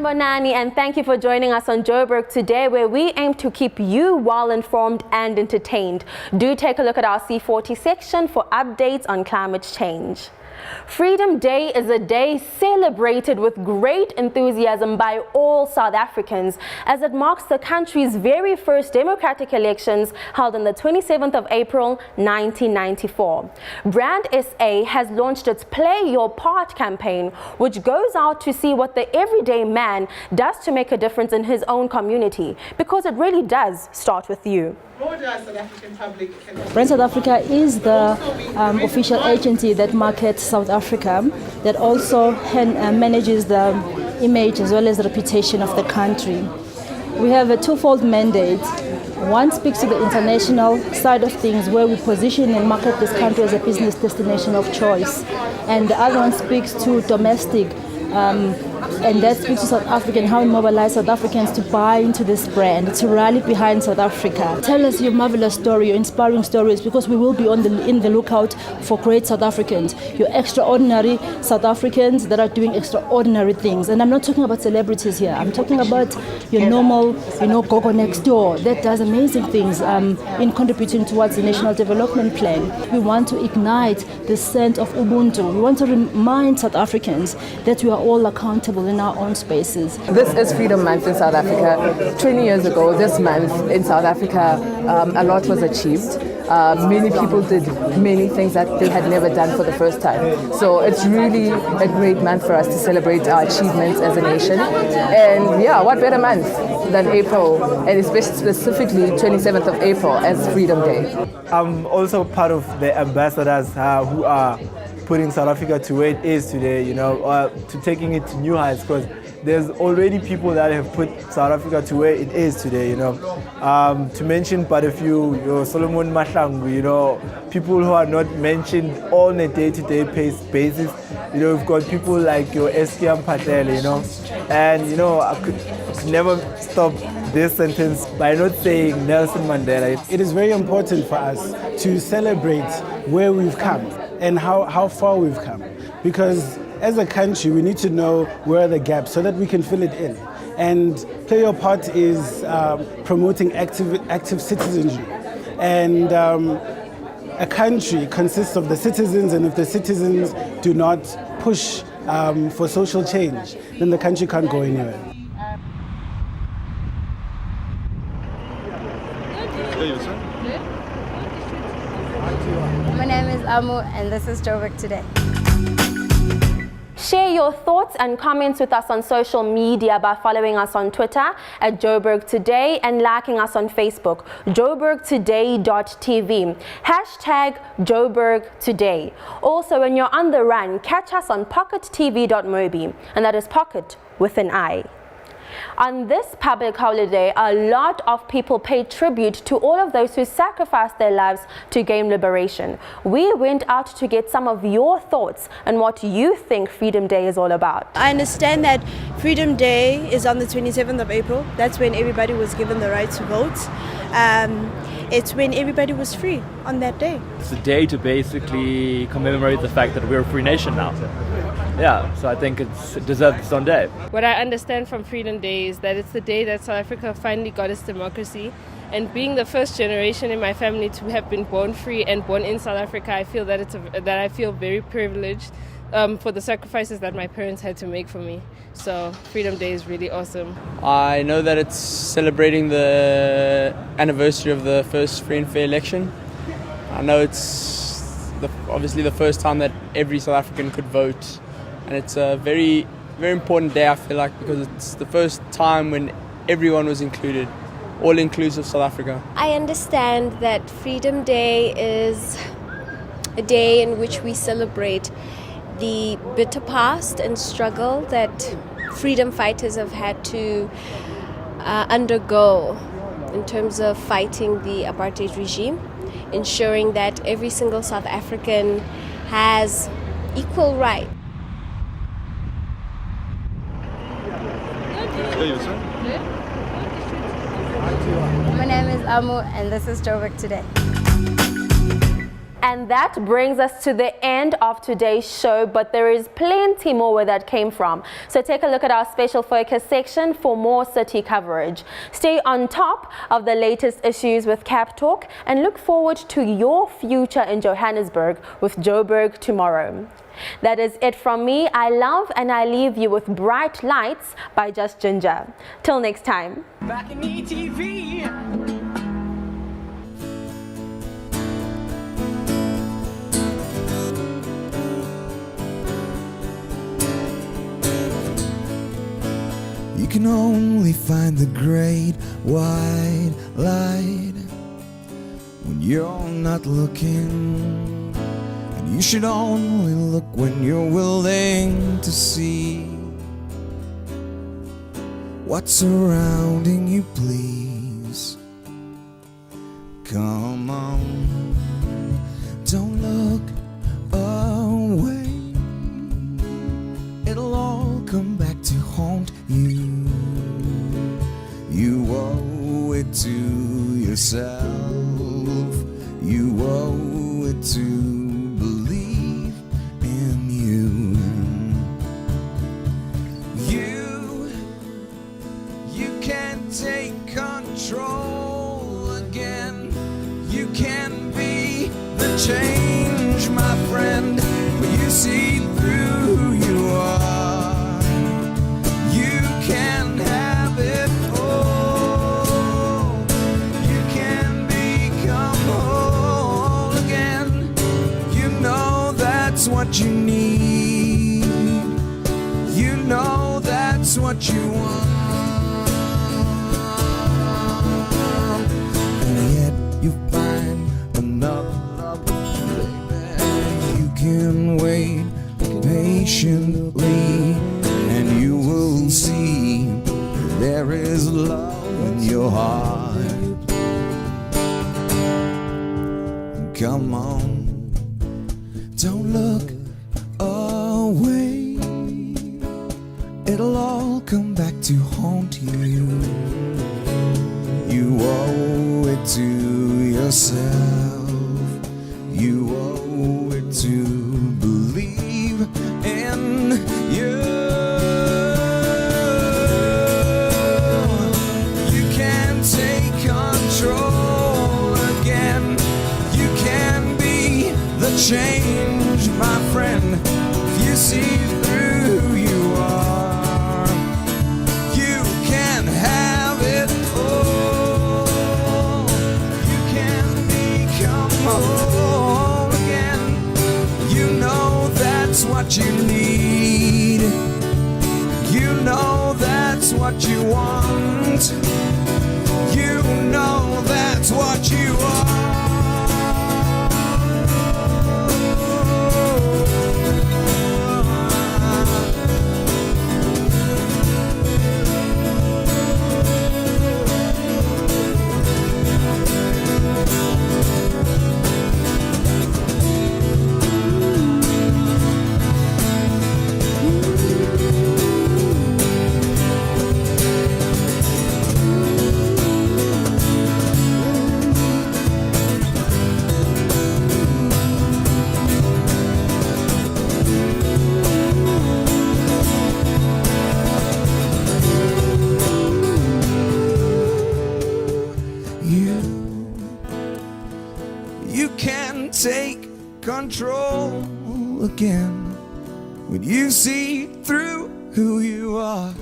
Sanibonani, and thank you for joining us on Joburg today, where we aim to keep you well informed and entertained. Do take a look at our C40 section for updates on climate change. Freedom Day is a day celebrated with great enthusiasm by all South Africans, as it marks the country's very first democratic elections held on the 27th of April 1994. Brand SA has launched its Play Your Part campaign, which goes out to see what the everyday man does to make a difference in his own community, because it really does start with you. Brand South Africa is the official agency that markets South Africa, that also manages the image as well as the reputation of the country. We have a twofold mandate. One speaks to the international side of things, where we position and market this country as a business destination of choice. And the other one speaks to domestic, and that speaks to South Africa and how we mobilize South Africans to buy into this brand, to rally behind South Africa. Tell us your marvelous story, your inspiring stories, because we will be in the lookout for great South Africans, your extraordinary South Africans that are doing extraordinary things. And I'm not talking about celebrities here. I'm talking about your normal, Gogo next door that does amazing things in contributing towards the National Development Plan. We want to ignite the scent of Ubuntu. We want to remind South Africans that we are all accountable in our own spaces. This is Freedom Month in South Africa. 20 years ago, this month in South Africa, a lot was achieved. Many people did many things that they had never done for the first time. So it's really a great month for us to celebrate our achievements as a nation. And yeah, what better month than April, and especially specifically 27th of April as Freedom Day. I'm also part of the ambassadors who are putting South Africa to where it is today, to taking it to new heights, because there's already people that have put South Africa to where it is today, To mention but a few, your Solomon Mahlangu, people who are not mentioned on a day-to-day basis. We've got people like your Eskiam Patel, and I could never stop this sentence by not saying Nelson Mandela. It is very important for us to celebrate where we've come and how far we've come, because as a country we need to know where are the gaps so that we can fill it in. And Play Your Part is promoting active citizenship, and a country consists of the citizens, and if the citizens do not push for social change, then the country can't go anywhere. My name is Amu, and this is Joburg Today. Share your thoughts and comments with us on social media by following us on Twitter at Joburg Today and liking us on Facebook, joburgtoday.tv, hashtag Joburg Today. Also, when you're on the run, catch us on pockettv.mobi, and that is Pocket with an I. On this public holiday, a lot of people pay tribute to all of those who sacrificed their lives to gain liberation. We went out to get some of your thoughts on what you think Freedom Day is all about. I understand that Freedom Day is on the 27th of April. That's when everybody was given the right to vote. It's when everybody was free on that day. It's a day to basically commemorate the fact that we're a free nation now. Yeah, so I think it deserves its own day. What I understand from Freedom Day is that it's the day that South Africa finally got its democracy. And being the first generation in my family to have been born free and born in South Africa, I feel that I feel very privileged for the sacrifices that my parents had to make for me. So Freedom Day is really awesome. I know that it's celebrating the anniversary of the first free and fair election. I know it's obviously the first time that every South African could vote. And it's a very, very important day, I feel like, because it's the first time when everyone was included, all-inclusive South Africa. I understand that Freedom Day is a day in which we celebrate the bitter past and struggle that freedom fighters have had to undergo in terms of fighting the apartheid regime, ensuring that every single South African has equal rights. My name is Amu, and this is Joburg Today. And that brings us to the end of today's show, but there is plenty more where that came from. So take a look at our special focus section for more city coverage. Stay on top of the latest issues with Cap Talk and look forward to your future in Johannesburg with Joburg tomorrow. That is it from me. I love and I leave you with Bright Lights by Just Ginger. Till next time. Back in ETV. You can only find the great white light when you're not looking, and you should only look when you're willing to see what's surrounding you. Please come on, don't look away, it'll all come back to haunt you. You owe it to yourself, you owe it to believe in you. You can take control again, you can be the change, my friend, when you see through who you are. You can have it all, you can become whole again. You know that's what you need, you know that's what you want. And yet you find another lover, baby. You can wait patiently, and you will see there is love in your heart. Come on, don't look away, it'll all come back to haunt you. You owe it to yourself, you owe it to believe in you. You can take control again, you can be the change, my friend, if you see through who you are. You can have it all, you can become whole again. You know that's what you need, you know that's what you want, you know that's what you are. You can take control again when you see through who you are.